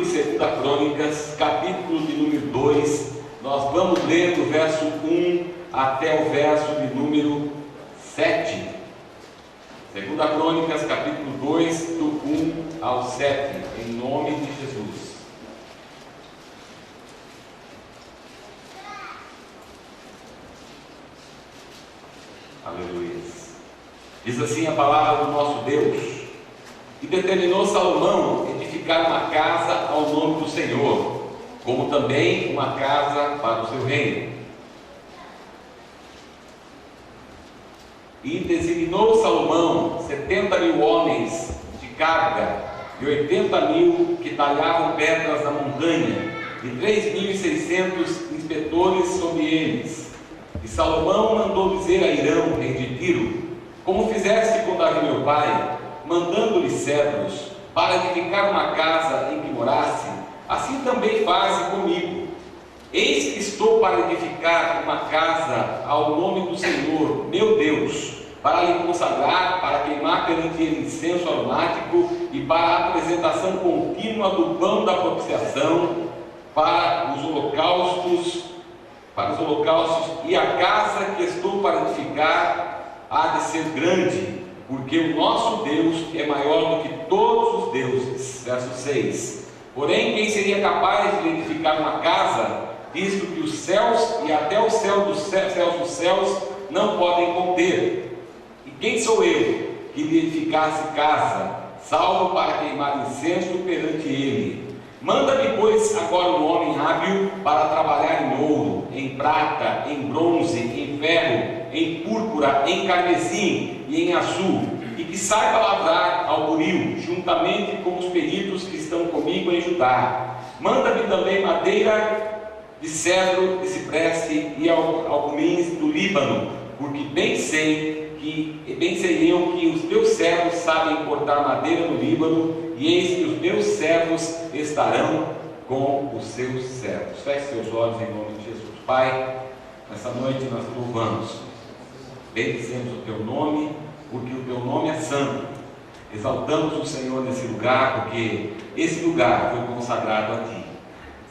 Segunda Crônicas, capítulo de número 2. Nós vamos ler do verso 1 até o verso de número 7. Segunda Crônicas, capítulo 2, do 1 ao 7, em nome de Jesus. Aleluia. Diz assim a palavra do nosso Deus: e determinou Salomão edificar uma casa ao nome do Senhor, como também uma casa para o seu reino. E designou Salomão 70.000 homens de carga, e 80.000 que talhavam pedras na montanha, e 3.600 inspetores sobre eles. E Salomão mandou dizer a Hirão, rei de Tiro: como fizeste com Davi meu pai, mandando-lhe cedros, para edificar uma casa em que morasse, assim também faze comigo. Eis que estou para edificar uma casa ao nome do Senhor, meu Deus, para lhe consagrar, para queimar perante ele incenso aromático e para a apresentação contínua do pão da propiciação, para os holocaustos, e a casa que estou para edificar há de ser grande, porque o nosso Deus é maior do que todos os deuses. Verso 6. Porém, quem seria capaz de edificar uma casa, visto que os céus e até o céu dos céus não podem conter? E quem sou eu que lhe edificasse casa, salvo para queimar incenso perante ele? Manda-me, pois, agora um homem hábil para trabalhar em ouro, em prata, em bronze, em ferro, em púrpura, em carmesim e em azul, e que saiba lavrar ao buril, juntamente com os peritos que estão comigo em Judá. Manda-me também madeira de cedro, de cipreste e algumins do Líbano, porque bem sei eu que os teus servos sabem cortar madeira no Líbano, e eis que os meus servos estarão com os seus servos. Feche seus olhos em nome de Jesus. Pai, nessa noite nós te louvamos, bendizemos o teu nome, porque o teu nome é santo. Exaltamos o Senhor nesse lugar, porque esse lugar foi consagrado a ti.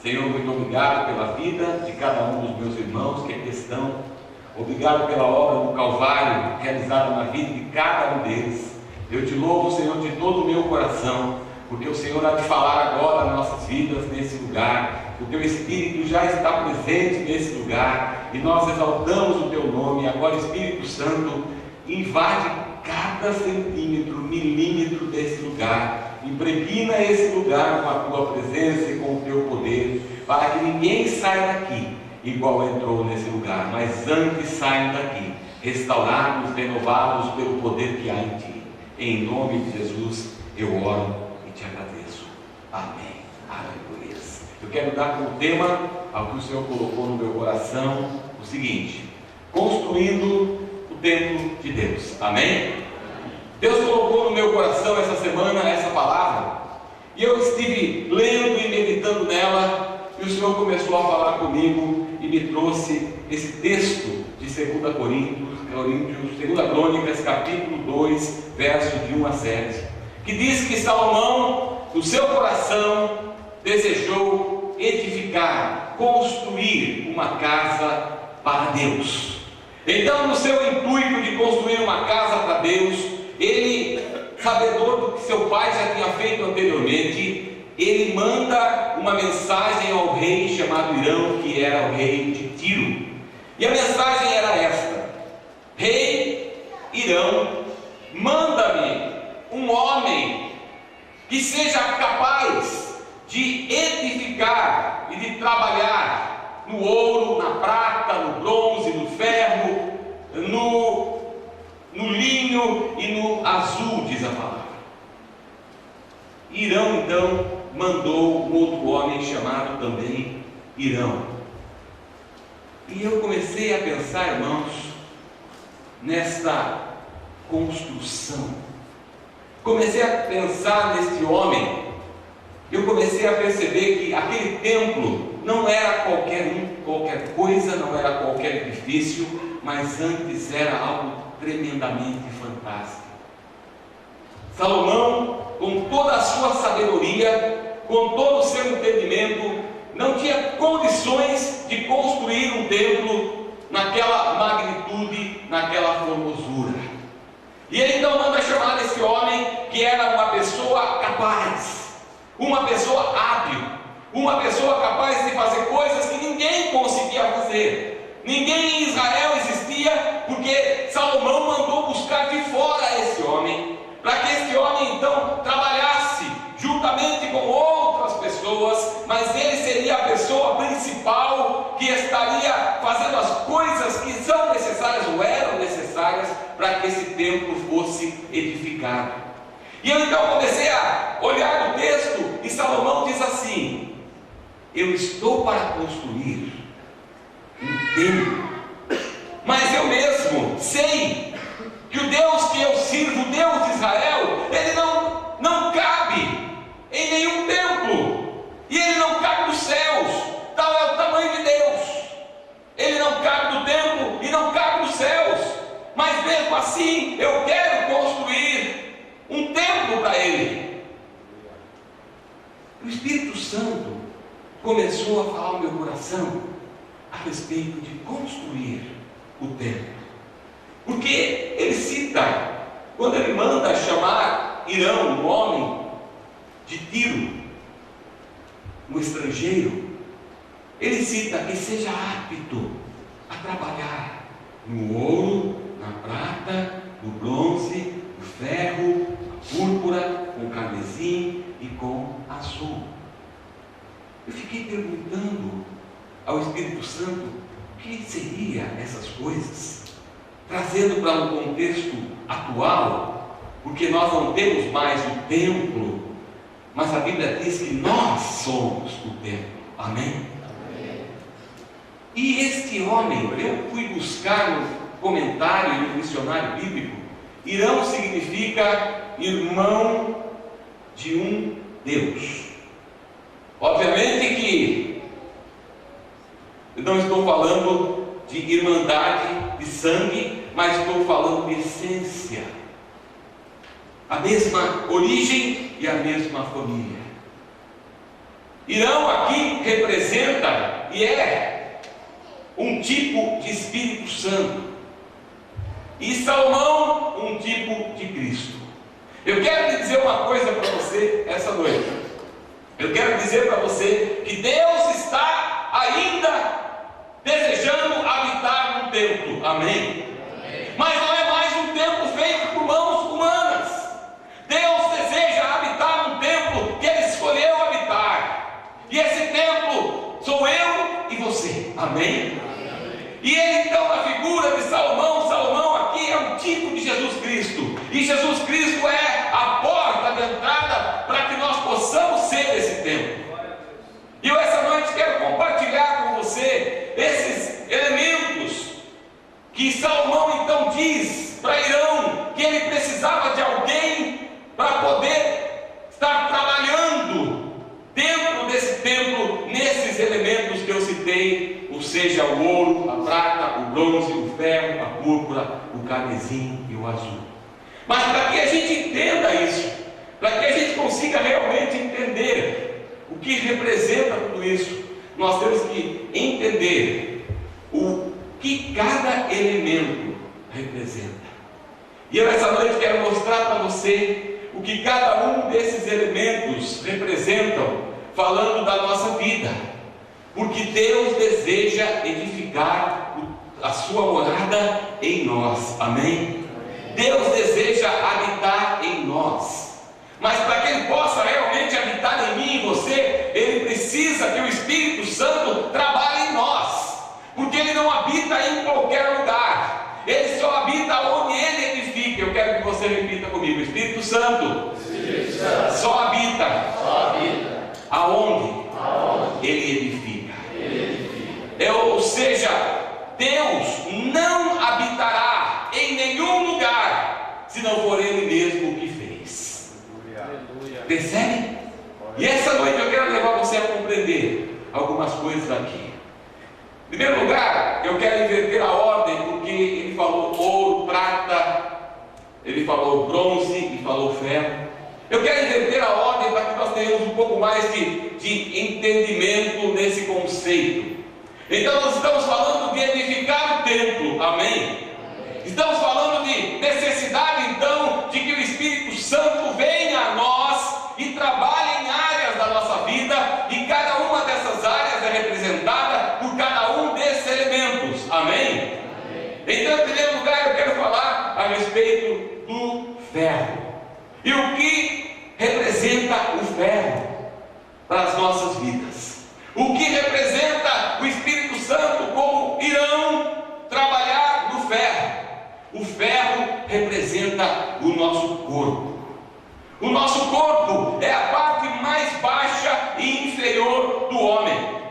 Senhor, muito obrigado pela vida de cada um dos meus irmãos que aqui estão. Obrigado pela obra do Calvário realizada na vida de cada um deles. Eu te louvo, Senhor, de todo o meu coração, porque o Senhor há de falar agora nas nossas vidas nesse lugar. O teu Espírito já está presente nesse lugar e nós exaltamos o teu nome. Agora, Espírito Santo, invade cada centímetro, milímetro desse lugar, impregna esse lugar com a tua presença e com o teu poder, para que ninguém saia daqui igual entrou nesse lugar, mas antes saiam daqui restaurados, renovados pelo poder que há em ti. Em nome de Jesus eu oro e te agradeço. Amém. Aleluia. Eu quero dar como tema ao que o Senhor colocou no meu coração o seguinte: construindo o templo de Deus. Amém? Deus colocou no meu coração essa semana essa palavra, e eu estive lendo e meditando nela, e o Senhor começou a falar comigo e me trouxe esse texto de 2 Crônicas, capítulo 2, versos de 1 a 7, que diz que Salomão, no seu coração, desejou edificar, construir uma casa para Deus. Então, no seu intuito de construir uma casa para Deus, ele, sabedor do que seu pai já tinha feito anteriormente, ele manda uma mensagem ao rei chamado Hirão, que era o rei de Tiro. E a mensagem era esta: Rei Hirão, manda-me um homem que seja capaz de edificar e de trabalhar no ouro, na prata, no bronze, no ferro, no linho e no azul, diz a palavra. Hirão então mandou um outro homem chamado também Hirão. E eu comecei a pensar, irmãos, nesta construção. Comecei a pensar neste homem. Eu comecei a perceber que aquele templo não era qualquer coisa, não era qualquer edifício, mas antes era algo tremendamente fantástico. Salomão, com toda a sua sabedoria, com todo o seu não tinha condições de construir um templo naquela magnitude, naquela formosura. E ele então manda chamar esse homem, que era uma pessoa capaz, uma pessoa hábil, uma pessoa capaz de fazer coisas que ninguém conseguia fazer. Ninguém em Israel existia, porque Salomão mandou buscar de fora esse homem, para que esse homem então trabalhasse juntamente com outras pessoas, mas ele seria a pessoa principal que estaria fazendo as coisas que são necessárias ou eram necessárias para que esse templo fosse edificado. E eu então comecei a olhar o texto e Salomão diz assim: eu estou para construir um templo, mas eu mesmo sei que o Deus que eu sirvo, o Deus de Israel, ele não cabe em nenhum templo, e ele não cabe nos céus. Tal é o tamanho de Deus. Ele não cabe no templo e não cabe nos céus, mas mesmo assim eu quero construir um templo para ele. O Espírito Santo começou a falar no meu coração a respeito de construir o templo, porque ele cita, quando ele manda chamar Irão, um homem de Tiro, um estrangeiro, ele cita que seja apto a trabalhar no ouro, na prata, no bronze, no ferro, na púrpura, com carmesim e com azul. Eu fiquei perguntando ao Espírito Santo o que seria essas coisas, trazendo para um contexto atual, porque nós não temos mais o templo, mas a Bíblia diz que nós somos o templo. Amém? Amém. E este homem, eu fui buscar no comentário e no dicionário bíblico, Irão significa irmão de um Deus. Obviamente que eu não estou falando de irmandade de sangue, mas estou falando de essência, a mesma origem e a mesma família. Irão aqui representa e é um tipo de Espírito Santo, e Salomão um tipo de Cristo. Eu quero lhe dizer uma coisa para você essa noite. Eu quero dizer para você que Deus está ainda desejando habitar num templo. Amém? Amém. Mas não é mais um templo feito por mãos humanas. Deus deseja habitar num templo que Ele escolheu habitar, e esse templo sou eu e você. Amém? Amém. E ele então, na figura de Salomão aqui é um tipo de Jesus Cristo, e Jesus Cristo é a porta de entrada para que nós possamos ser esse templo. E eu essa noite quero compartilhar com você esses elementos que Salomão então diz para Irão que ele precisava de alguém para poder estar trabalhando dentro desse templo, nesses elementos que eu citei, ou seja, o ouro, a prata, o bronze, o ferro, a púrpura, o carmesim e o azul. Mas para que a gente entenda isso, para que a gente consiga realmente entender o que representa tudo isso, nós temos que entender o que cada elemento representa. E eu essa noite quero mostrar para você o que cada um desses elementos representam, falando da nossa vida, porque Deus deseja edificar a sua morada em nós. Amém? Deus deseja habitar em nós, mas para que Ele possa realmente habitar em mim e você, Ele precisa que o Espírito Santo trabalhe em nós, porque Ele não habita em qualquer lugar, Ele só habita onde Ele edifica. Eu quero que você repita comigo: Espírito Santo, só habita aonde Ele edifica. Ou seja, Deus não habitará em nenhum lugar se não for Ele mesmo que fez. Percebe? E essa noite eu quero levar você a compreender algumas coisas aqui. Em primeiro lugar, eu quero inverter a ordem, porque ele falou ouro, prata, ele falou bronze e falou ferro. Eu quero inverter a ordem para que nós tenhamos um pouco mais de entendimento nesse desfeito. Então nós estamos falando de edificar o templo, amém? Estamos falando de necessidade então de que o Espírito Santo venha a nós e trabalhe em áreas da nossa vida, e cada uma dessas áreas é representada por cada um desses elementos, amém? Então, em primeiro lugar, eu quero falar a respeito do ferro. E o que representa o ferro para as nossas vidas? O que representa o Espírito Santo como irão trabalhar no ferro? O ferro representa o nosso corpo. O nosso corpo é a parte mais baixa e inferior do homem.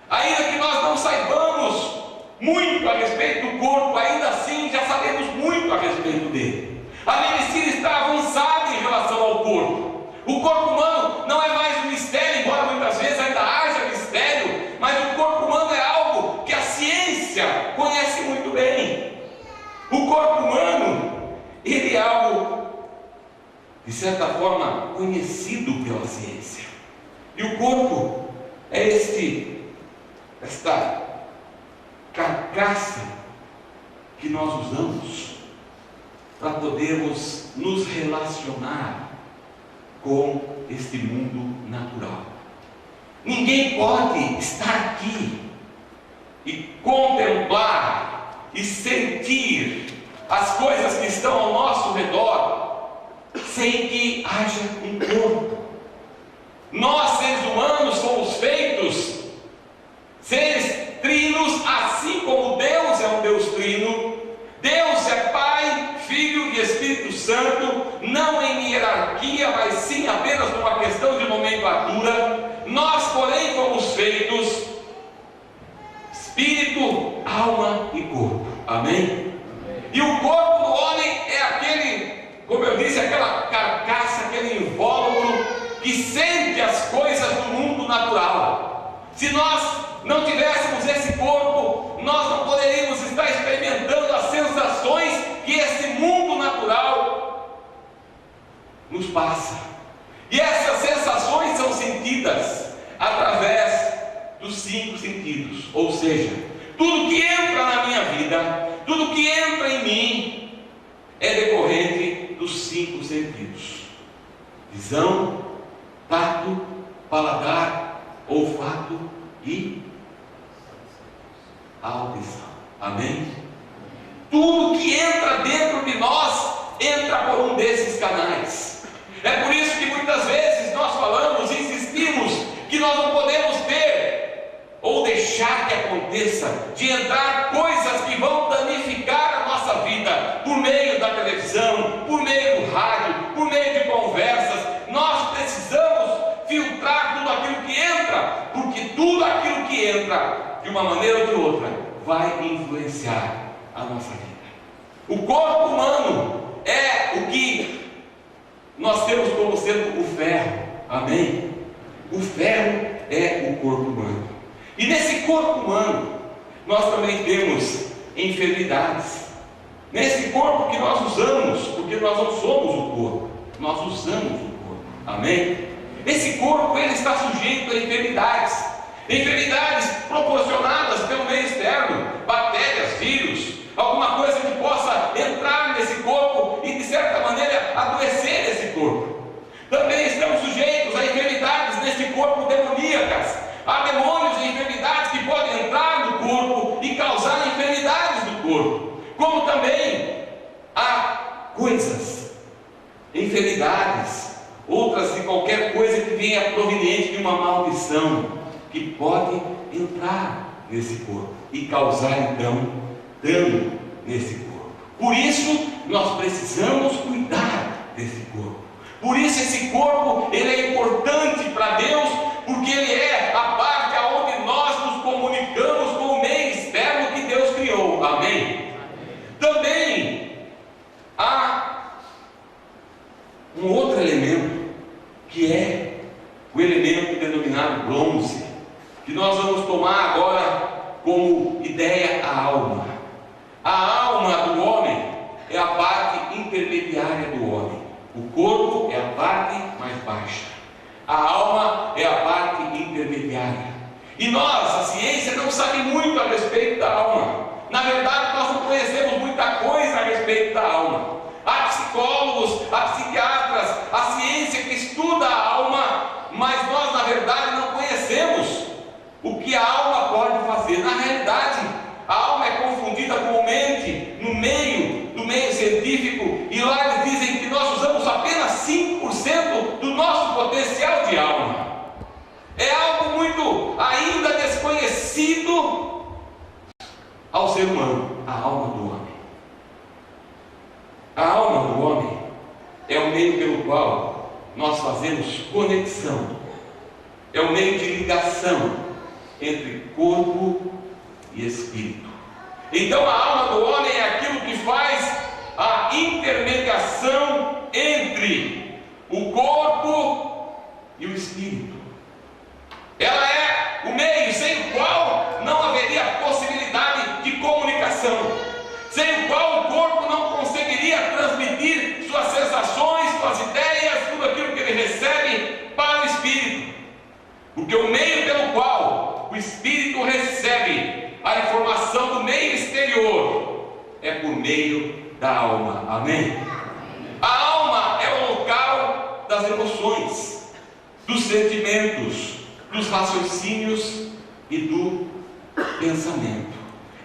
Ainda que nós não saibamos muito a respeito do corpo, ainda assim já sabemos muito a respeito dele. A medicina está avançada em relação ao corpo. O corpo humano não é mais um mistério, embora muitas vezes ainda haja mistério, mas o corpo humano é algo que a ciência conhece muito bem. O corpo humano, ele é algo, de certa forma, conhecido pela ciência. E o corpo é esta carcaça que nós usamos para podermos nos relacionar com este mundo natural. Ninguém pode estar aqui e contemplar e sentir as coisas que estão ao nosso redor sem que haja um corpo. Nós, seres humanos, somos feitos seres trinos, assim como Deus é um Deus trino. Deus é Pai, Filho e Espírito Santo, não em hierarquia, mas sim apenas numa questão de nomenclatura. Nós, porém, fomos feitos espírito, alma e corpo, amém? E o corpo do homem é aquele, como eu disse, aquela carcaça, aquele invólucro que sente as coisas do mundo natural. Se nós não tivéssemos esse corpo, nós não poderíamos estar experimentando as sensações que esse mundo natural nos passa. E essas sensações são sentidas através dos 5 sentidos. Ou seja, tudo que entra na minha vida, tudo que entra em mim, é decorrente dos 5 sentidos: visão, tato, paladar, olfato e audição, amém? Tudo que entra dentro de nós entra por um desses canais. É por isso que muitas vezes nós falamos e insistimos que nós não podemos ter ou deixar que aconteça de entrar coisas que vão danificar a nossa vida por meio da televisão, por meio do rádio, por meio de conversas. Nós precisamos filtrar tudo aquilo que entra, porque tudo aquilo que entra, de uma maneira ou de outra, vai influenciar a nossa vida. O corpo humano é o que nós temos como sendo o ferro, amém? O ferro é o corpo humano. E nesse corpo humano, nós também temos enfermidades. Nesse corpo que nós usamos, porque nós não somos o corpo, nós usamos o corpo, amém? Esse corpo, ele está sujeito a enfermidades. Enfermidades proporcionadas pelo meio externo, bactérias, vírus, alguma coisa que possa entrar nesse corpo e de certa maneira adoecer esse corpo. Também estamos sujeitos a enfermidades nesse corpo demoníacas. Há demônios e enfermidades que podem entrar no corpo e causar enfermidades no corpo. Como também há coisas, enfermidades, outras de qualquer coisa que venha proveniente de uma maldição, que pode entrar nesse corpo e causar então dano nesse corpo. Por isso nós precisamos cuidar desse corpo. Por isso esse corpo, ele é importante para Deus, porque ele é a parte aonde nós nos comunicamos com o meio externo que Deus criou, amém? Também há um outro elemento, que é o elemento denominado bronze, que nós vamos tomar agora como ideia a alma. A alma do homem é a parte intermediária do homem. O corpo é a parte mais baixa. A alma é a parte intermediária. E nós, a ciência, não sabe muito a respeito da alma. Na verdade, nós não conhecemos muita coisa a respeito da alma. Há psicólogos, há psiquiatras, a ciência que estuda a alma, mas nós, na verdade, não conhecemos o que a alma pode fazer. Na realidade, a alma é confundida comumente no meio científico, e lá eles dizem que nós usamos apenas 5% do nosso potencial de alma. É algo muito ainda desconhecido ao ser humano, a alma do homem. A alma do homem é o meio pelo qual nós fazemos conexão, é o meio de ligação entre corpo e espírito. Então a alma do homem é aquilo que faz a intermediação entre o corpo e o espírito. Ela é o meio sem o qual não haveria possibilidade de comunicação, sem o qual o corpo não conseguiria transmitir suas sensações, suas ideias, tudo aquilo que ele recebe para o espírito. Porque o meio pelo qual o espírito recebe a informação do meio exterior é por meio da alma. Amém? A alma é o local das emoções, dos sentimentos, dos raciocínios e do pensamento.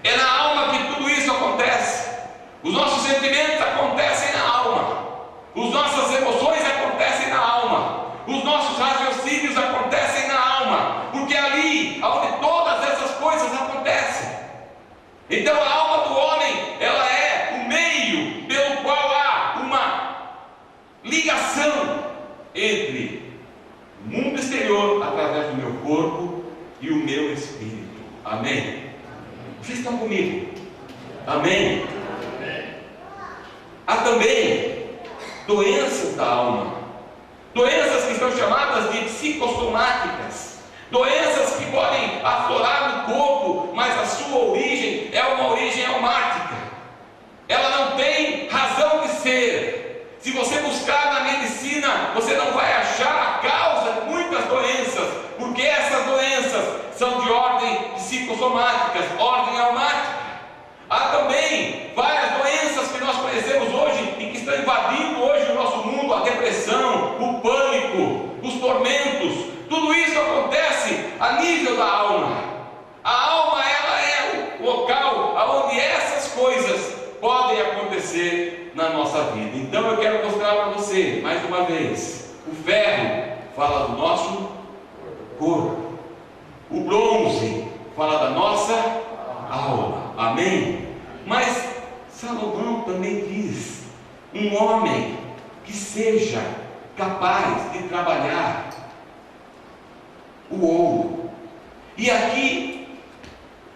É na alma que tudo isso acontece. Os nossos sentimentos acontecem na alma, as nossas emoções acontecem na alma, os nossos raciocínios acontecem na alma, porque é ali onde todas essas coisas acontecem. Então a alma do homem, ela é o meio pelo qual há uma ligação entre o mundo exterior através do meu corpo e o meu espírito. Amém? Vocês estão comigo? Amém? Há também doenças da alma, doenças que são chamadas de psicossomáticas, doenças que podem aflorar no corpo, mas a sua origem é uma origem almática. Ela não tem razão de ser. Se você buscar na medicina, você não vai achar a causa de muitas doenças, porque essas doenças são de ordem psicossomáticas, ordem almática. Há também várias doenças que nós conhecemos hoje e que estão invadindo hoje o nosso mundo: a depressão, o pânico, os tormentos. Tudo isso acontece a nível da alma. A alma, ela é o local onde essas coisas podem acontecer na nossa vida. Então eu quero mostrar para você, mais uma vez, o ferro fala do nosso corpo, o bronze fala da nossa alma. Amém? Mas Salomão também diz: um homem que seja capaz de trabalhar o ouro. E aqui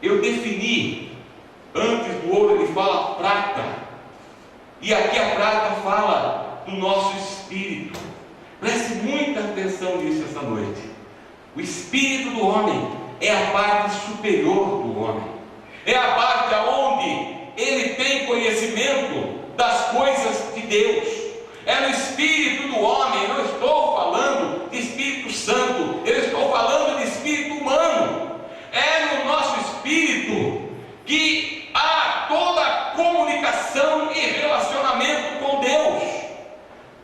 eu defini, antes do ouro ele fala prata, e aqui a prata fala do nosso espírito. Preste muita atenção nisso essa noite. O espírito do homem é a parte superior do homem, é a parte onde ele tem conhecimento das coisas de Deus. É no espírito do homem. Não estou falando de Espírito Santo, eu estou falando de espírito humano. É no nosso espírito que há toda a comunicação e relacionamento com Deus,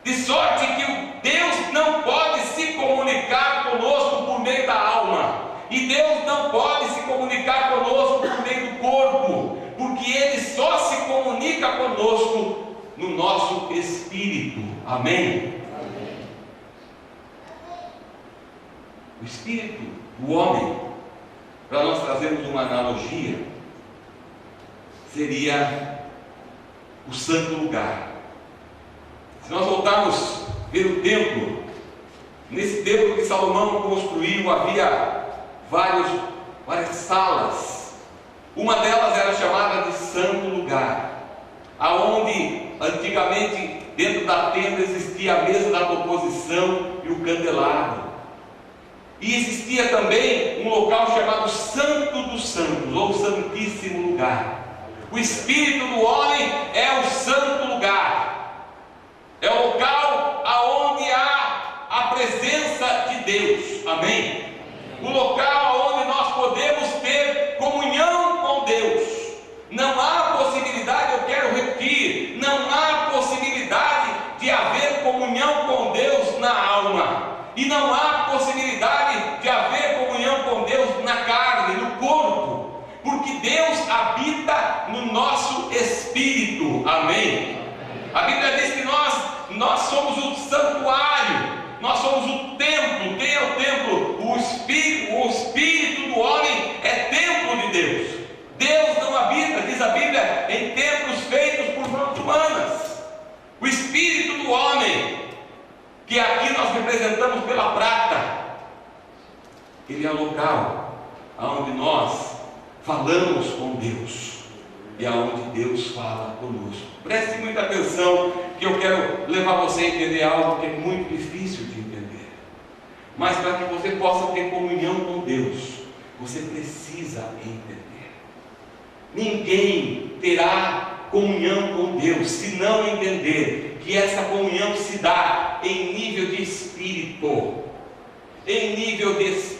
de sorte que Deus não pode se comunicar conosco por meio da alma, e Deus não pode se comunicar conosco por meio do corpo, porque Ele só se comunica conosco no nosso espírito. Amém? Amém. O espírito do homem, para nós trazermos uma analogia, seria o santo lugar. Se nós voltarmos a ver o templo, nesse templo que Salomão construiu havia várias salas. Uma delas era chamada de santo lugar, aonde antigamente dentro da tenda existia a mesa da proposição e o candelabro. E existia também um local chamado Santo dos Santos, ou Santíssimo Lugar. O espírito do homem é o santo lugar, é o local aonde há a presença de Deus. Amém? O local onde nós habita no nosso espírito. Amém? A Bíblia diz que nós somos o santuário, nós somos o templo. Quem é o templo? O espírito do homem é templo de Deus. Deus não habita, diz a Bíblia, em templos feitos por mãos humanas. O espírito do homem, que aqui nós representamos pela prata, ele é o local onde nós falamos com Deus e aonde Deus fala conosco. Preste muita atenção, que eu quero levar você a entender algo que é muito difícil de entender. Mas para que você possa ter comunhão com Deus, você precisa entender. Ninguém terá comunhão com Deus se não entender que essa comunhão se dá em nível de espírito.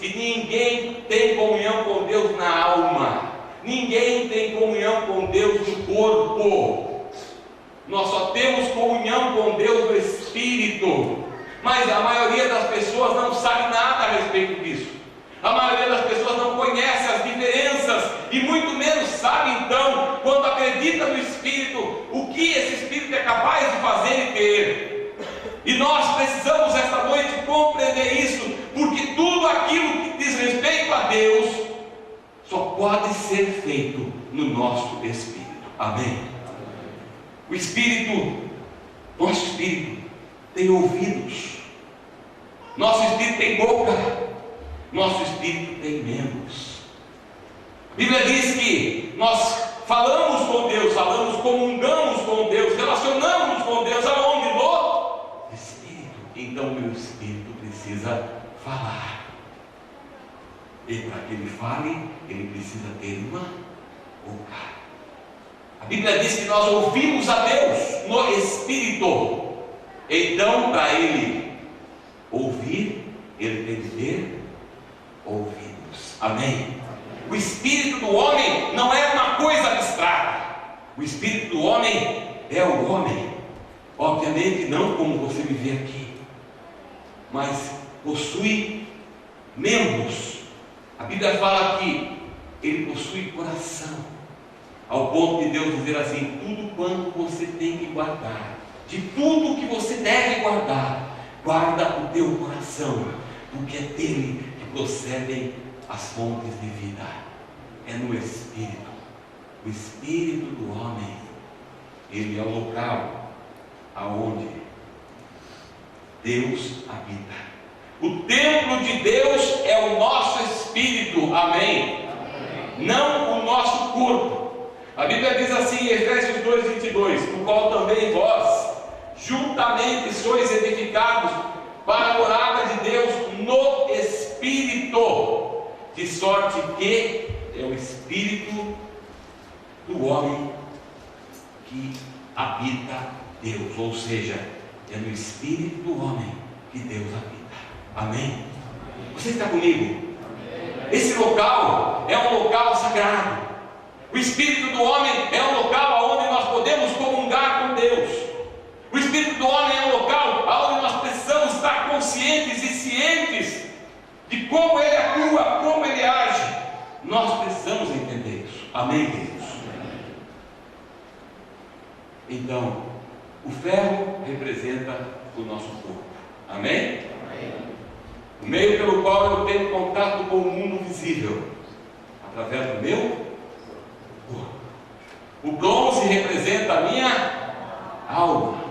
Ninguém tem comunhão com Deus na alma. Ninguém tem comunhão com Deus no corpo. Nós só temos comunhão com Deus no espírito. Mas a maioria das pessoas não sabe nada a respeito disso. A maioria das pessoas não conhece as diferenças e muito menos sabe, então, quando acredita no Espírito, o que esse Espírito é capaz de fazer e ter. E nós precisamos esta noite compreender isso, porque tudo aquilo que diz respeito a Deus só pode ser feito no nosso Espírito. Amém? O Espírito, nosso Espírito tem ouvidos, nosso Espírito tem boca, nosso Espírito tem membros. A Bíblia diz que nós falamos com Deus, comungamos com Deus, relacionamos com Deus aonde? No Espírito. Então o meu Espírito precisa falar. E para que ele fale, ele precisa ter uma boca. A Bíblia diz que nós ouvimos a Deus no Espírito. Então, para ele ouvir, ele tem que ter ouvidos. Amém? O espírito do homem não é uma coisa abstrata. O espírito do homem é o homem. Obviamente não como você me vê aqui, mas possui membros. A Bíblia fala que ele possui coração, ao ponto de Deus dizer assim: tudo quanto você tem que guardar, de tudo que você deve guardar, guarda o teu coração, porque é dele que procedem as fontes de vida. É no Espírito. O Espírito do homem, ele é o local aonde Deus habita. O templo de Deus é o nosso Espírito. Amém? Não o nosso corpo. A Bíblia diz assim em Efésios 2:22: no qual também vós juntamente sois edificados para a morada de Deus no Espírito, de sorte que é o Espírito do homem que habita Deus, ou seja, é no Espírito do homem que Deus habita. Amém? Você está comigo? Esse local é um local sagrado. O Espírito do homem é um local onde nós podemos comungar com Deus. O Espírito do homem é um local onde nós precisamos estar conscientes e cientes de como ele atua, como ele age. Nós precisamos entender isso. Amém, queridos? Então, o ferro representa o nosso corpo. Amém? O meio pelo qual eu tenho contato com o mundo visível, através do meu corpo. O bronze representa a minha alma,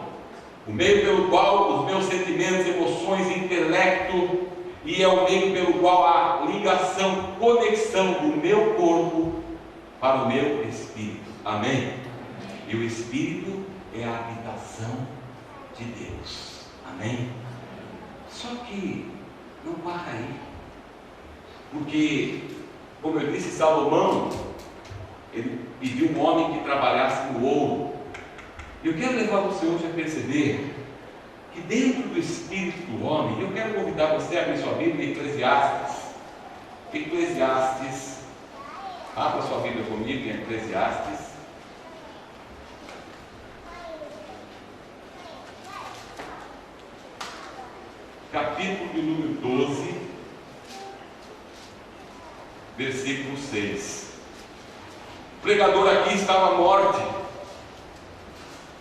o meio pelo qual os meus sentimentos, emoções, intelecto, e é o meio pelo qual há ligação, conexão do meu corpo para o meu espírito. Amém? E o espírito é a habitação de Deus. Amém? Só que não para aí, porque, como eu disse, Salomão, ele pediu um homem que trabalhasse no ouro. E eu quero levar você hoje a perceber que dentro do espírito do homem, eu quero convidar você a abrir sua Bíblia em Eclesiastes. Eclesiastes, abra sua Bíblia comigo em Eclesiastes. Capítulo de número 12, versículo 6. O pregador aqui estava à morte.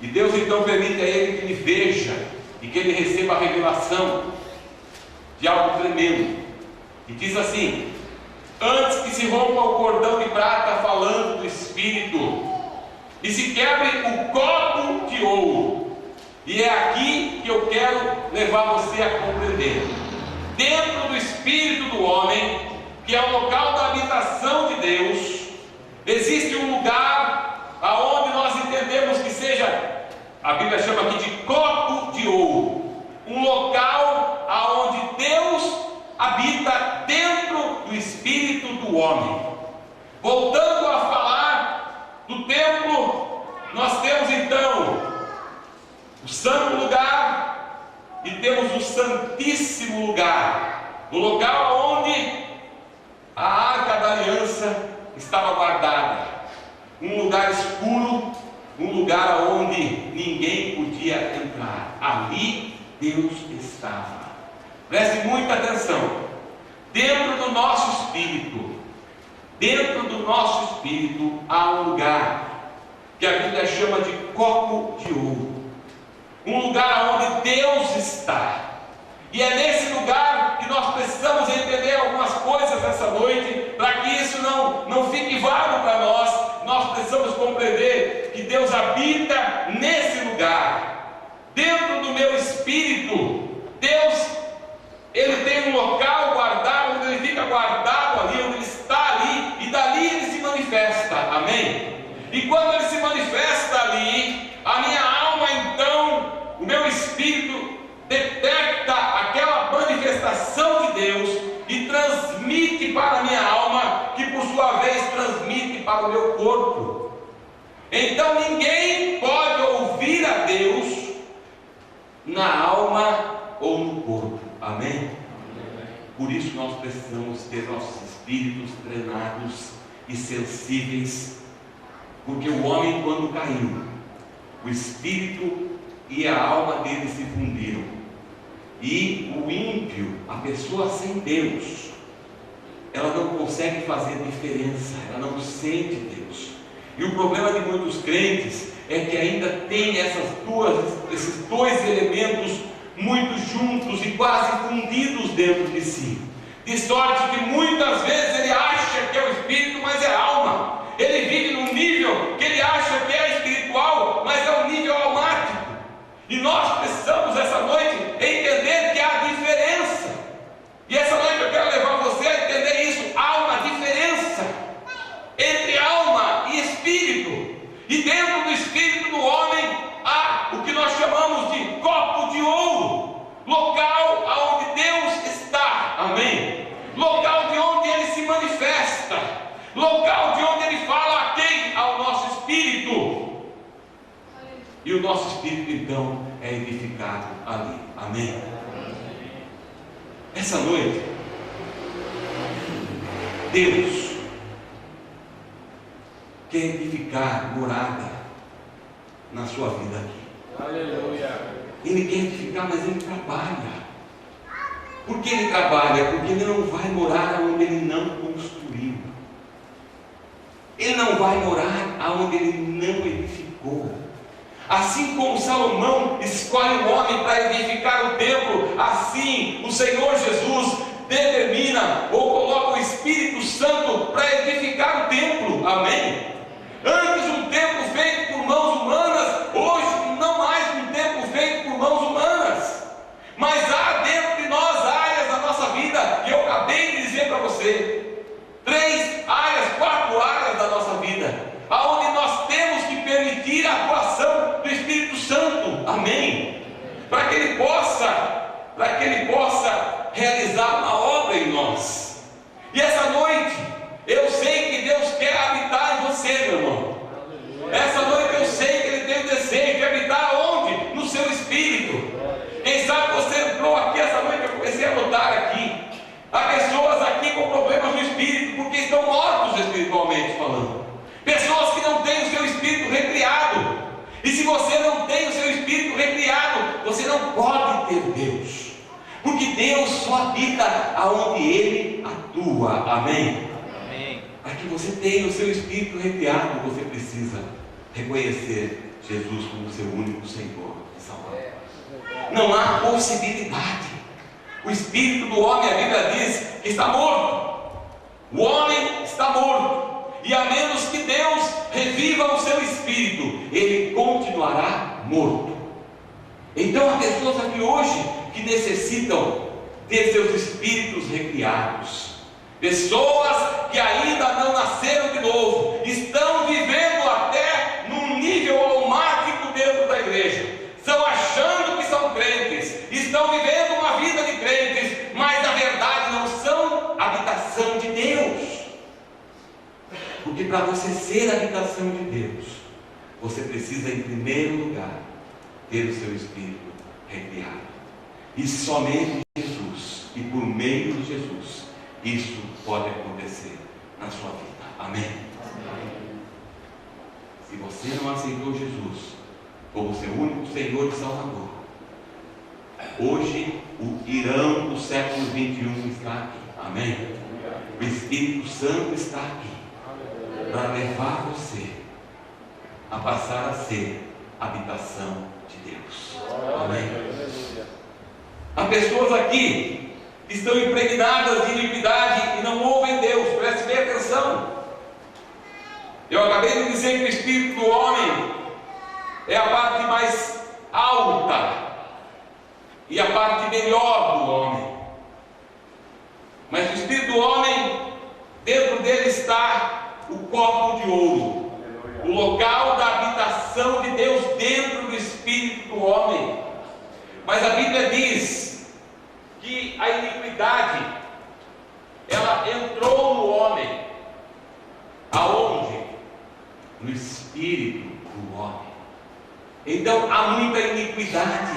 E Deus então permite a ele que ele veja e que ele receba a revelação de algo tremendo. E diz assim: antes que se rompa o cordão de prata falando do Espírito, e se quebre o copo de ouro. E é aqui que eu quero levar você a compreender. Dentro do espírito do homem, que é o local da habitação de Deus, existe um lugar aonde nós entendemos que seja, a Bíblia chama aqui de copo de ouro, um local aonde Deus habita dentro do espírito do homem. Voltando a falar do templo, nós temos então o santo lugar e temos o santíssimo lugar, o local onde a arca da aliança estava guardada, um lugar escuro, um lugar onde ninguém podia entrar. Ali Deus estava. Preste muita atenção. Dentro do nosso espírito há um lugar que a Bíblia chama de copo de ouro, um lugar onde Deus está. E é nesse lugar que nós precisamos entender algumas coisas essa noite, para que isso não fique vago para nós. Nós precisamos compreender que Deus habita nesse lugar. Dentro do meu espírito, Deus, Ele tem um local guardado, onde Ele fica guardado ali, onde Ele está ali, e dali Ele se manifesta, amém? E quando Ele se manifesta ali, a minha alma então, o meu espírito detecta aquela manifestação de Deus e transmite para a minha alma, que por sua vez transmite para o meu corpo. Então ninguém pode ouvir a Deus na alma ou no corpo, amém? Por isso nós precisamos ter nossos espíritos treinados e sensíveis, porque o homem, quando caiu, o espírito e a alma dele se fundiram. E o ímpio, a pessoa sem Deus, ela não consegue fazer diferença, ela não sente Deus. E o problema de muitos crentes é que ainda tem esses dois elementos muito juntos e quase fundidos dentro de si, de sorte que muitas vezes ele acha que é o espírito, mas é alma. Ele vive num nível que ele acha que é espiritual, mas é um nível almático. E nós precisamos essa noite entender que há diferença. E essa noite eu quero levar você a entender isso. Há uma diferença entre alma e espírito. E dentro do espírito do homem há o que nós chamamos de copo de ouro, local onde Deus está, amém? Local de onde Ele se manifesta, local de onde Ele fala a quem? Ao nosso espírito. E o nosso espírito então é edificado ali, amém? Essa noite, Deus quer edificar morada na sua vida aqui. Aleluia. Ele quer edificar, mas Ele trabalha. Por que Ele trabalha? Porque Ele não vai morar onde Ele não construiu. Ele não vai morar onde Ele não edificou. Assim como Salomão escolhe um homem para edificar o templo, assim o Senhor Jesus determina ou coloca o Espírito Santo para edificar o templo, amém? Antes um templo feito por mãos humanas, hoje não mais um templo feito por mãos humanas, mas há dentro de nós áreas da nossa vida, que eu acabei de dizer para você, 3 áreas, 4 áreas da nossa vida, aonde nós temos que permitir a atuação do Espírito Santo, amém? Para que Ele possa realizar uma obra em nós. E essa noite, eu sei que Deus quer habitar em você, meu irmão. Essa noite eu sei que Ele tem o desejo de habitar onde? No seu espírito. Quem sabe você entrou aqui essa noite, eu comecei a notar aqui, há pessoas aqui com problemas no espírito, porque estão mortos espiritualmente falando. Pessoas que não têm o seu espírito recriado. E se você não tem o seu espírito recriado, você não pode ter Deus. Porque Deus só habita aonde Ele atua. Amém? Amém. para que você tenha o seu espírito recriado, você precisa reconhecer Jesus como seu único Senhor e Salvador. Não há possibilidade. O espírito do homem, a Bíblia diz que está morto. O homem está morto. E a menos que Deus reviva o seu espírito, ele continuará morto. Então há pessoas aqui hoje que necessitam ter seus espíritos recriados. Pessoas que ainda não nasceram de novo, estão vivendo até num nível almático dentro da igreja. Estão achando que são crentes, estão vivendo uma vida de crentes, mas na verdade não são habitação de Deus. Porque para você ser habitação de Deus, você precisa em primeiro lugar ter o seu espírito recriado. E somente Jesus, e por meio de Jesus, isso pode acontecer na sua vida. Amém? Amém. Se você não aceitou Jesus como seu único Senhor e Salvador, hoje o Irão do século 21 está aqui. Amém? O Espírito Santo está aqui para levar você a passar a ser habitação de Deus. Amém? Há pessoas aqui que estão impregnadas de iniquidade e não ouvem Deus. Preste bem atenção. Eu acabei de dizer que o espírito do homem é a parte mais alta e a parte melhor do homem. Mas o espírito do homem, dentro dele está o copo de ouro, o local da habitação de Deus dentro do espírito do homem. Mas a Bíblia diz que a iniquidade, ela entrou no homem. Aonde? No espírito do homem. Então há muita iniquidade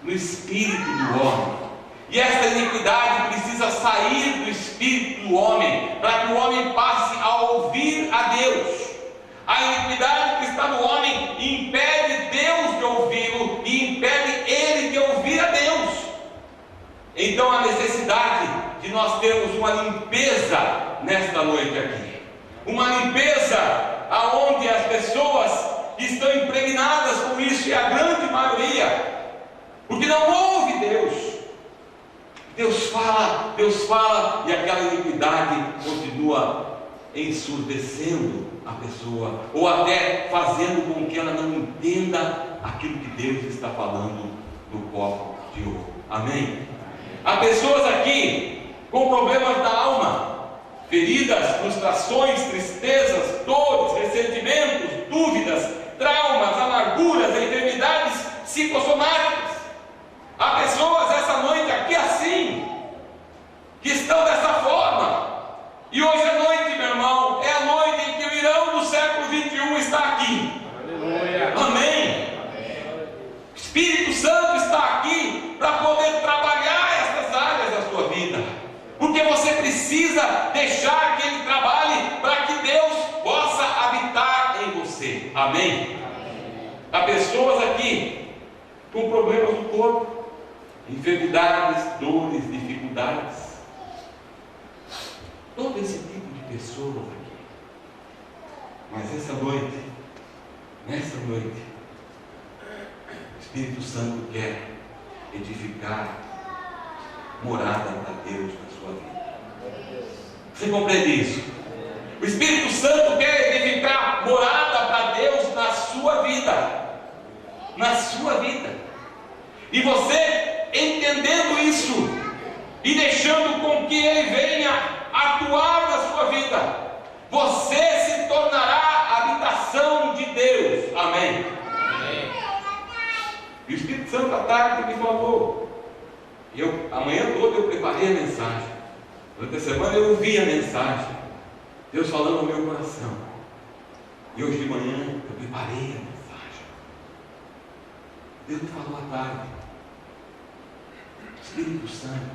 no espírito do homem. E essa iniquidade precisa sair do espírito do homem, para que o homem passe a ouvir a Deus. A iniquidade que está no homem impede Deus de ouvi-lo e impede ele de ouvir a Deus. Então há necessidade de nós termos uma limpeza nesta noite aqui. Uma limpeza aonde as pessoas estão impregnadas com isso, e a grande maioria, porque não ouve Deus. Deus fala, e aquela iniquidade continua ensurdecendo a pessoa, ou até fazendo com que ela não entenda aquilo que Deus está falando no copo de ouro. Amém? Há pessoas aqui com problemas da alma, feridas, frustrações, tristezas, dores, ressentimentos, dúvidas, traumas, amarguras, enfermidades psicossomáticas. Há pessoas essa noite aqui assim, que estão dessa forma. E hoje à noite, meu irmão, é a noite em que o Irão do século 21 está aqui. Aleluia. Amém. O Espírito Santo está aqui para poder trabalhar essas áreas da sua vida. Porque você precisa deixar que Ele trabalhe para que Deus possa habitar em você. Amém. Há pessoas aqui com problemas no corpo, enfermidades, dores, dificuldades. Todo esse tipo de pessoas aqui. Mas nessa noite, o Espírito Santo quer edificar morada para Deus na sua vida. Você compreende isso? O Espírito Santo quer edificar morada para Deus na sua vida. Na sua vida. E você, entendendo isso e deixando com que Ele venha atuar na sua vida, você se tornará habitação de Deus. Amém? Amém. E o Espírito Santo à tarde me falou. A manhã toda eu preparei a mensagem. Durante a semana eu ouvi a mensagem, Deus falando ao meu coração. E hoje de manhã eu preparei a mensagem. Deus me falou à tarde. O Espírito Santo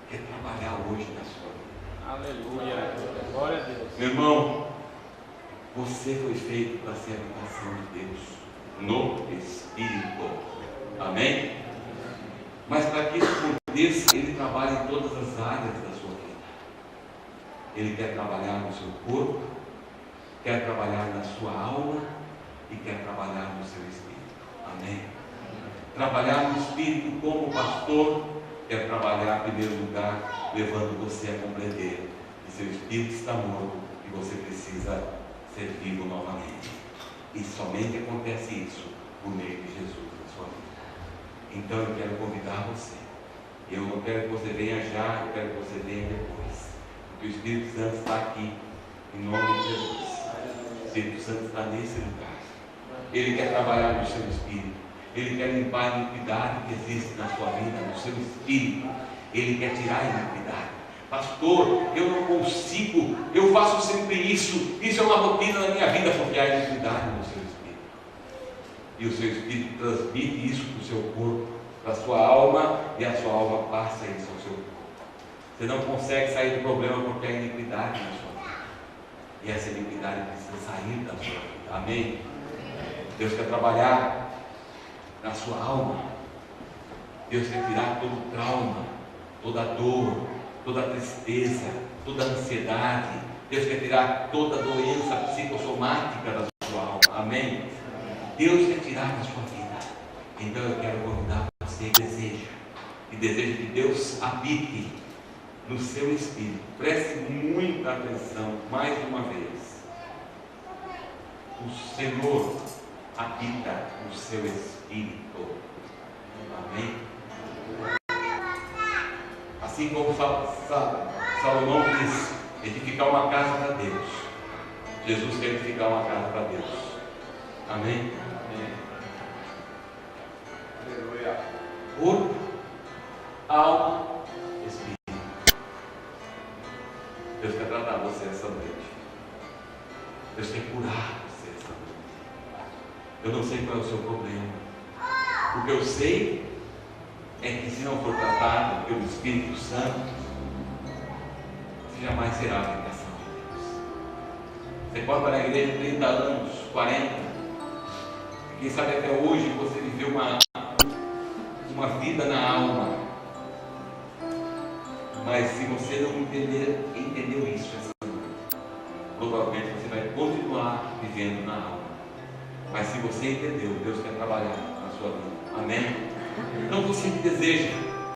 quer trabalhar hoje na sua vida. Aleluia. Glória a Deus. Meu irmão, você foi feito para ser a habitação de Deus no Espírito. Amém? Mas para que isso aconteça, Ele trabalha em todas as áreas da sua vida. Ele quer trabalhar no seu corpo, quer trabalhar na sua alma e quer trabalhar no seu espírito. Amém? Trabalhar no espírito como pastor, quer trabalhar em primeiro lugar, levando você a compreender que seu espírito está morto e você precisa ser vivo novamente. E somente acontece isso por meio de Jesus na sua vida. Então eu quero convidar você. Eu não quero que você venha já, eu quero que você venha depois. Porque o Espírito Santo está aqui, em nome de Jesus. O Espírito Santo está nesse lugar. Ele quer trabalhar no seu espírito. Ele quer limpar a iniquidade que existe na sua vida, no seu espírito. Ele quer tirar a iniquidade. Pastor, eu não consigo, eu faço sempre isso. Isso é uma rotina na minha vida, porque há iniquidade no seu espírito. E o seu espírito transmite isso para o seu corpo, para a sua alma, e a sua alma passa isso ao seu corpo. Você não consegue sair do problema porque há iniquidade na sua vida. E essa iniquidade precisa sair da sua vida. Amém? Deus quer trabalhar na sua alma. Deus quer tirar todo o trauma, toda a dor, toda a tristeza, toda a ansiedade. Deus quer tirar toda a doença psicossomática da sua alma. Amém? Deus quer tirar da sua vida. Então eu quero convidar você que deseja que Deus habite no seu espírito. Preste muita atenção, mais uma vez. O Senhor habita no seu espírito. Amém? Assim como Salomão quis edificar uma casa para Deus, Jesus quer edificar uma casa para Deus. Amém? Amém. Aleluia. Corpo, alma, espírito. Deus quer tratar você essa noite. Deus quer curar você essa noite. Eu não sei qual é o seu problema. O que eu sei é que se não for tratado pelo Espírito Santo, você jamais será a aplicação de Deus. Você pode estar na igreja 30 anos, 40, quem sabe até hoje você viveu uma vida na alma. Mas se você não entendeu isso essa noite, provavelmente você vai continuar vivendo na alma. Mas se você entendeu, Deus quer trabalhar na sua vida. Amém? Então você que deseja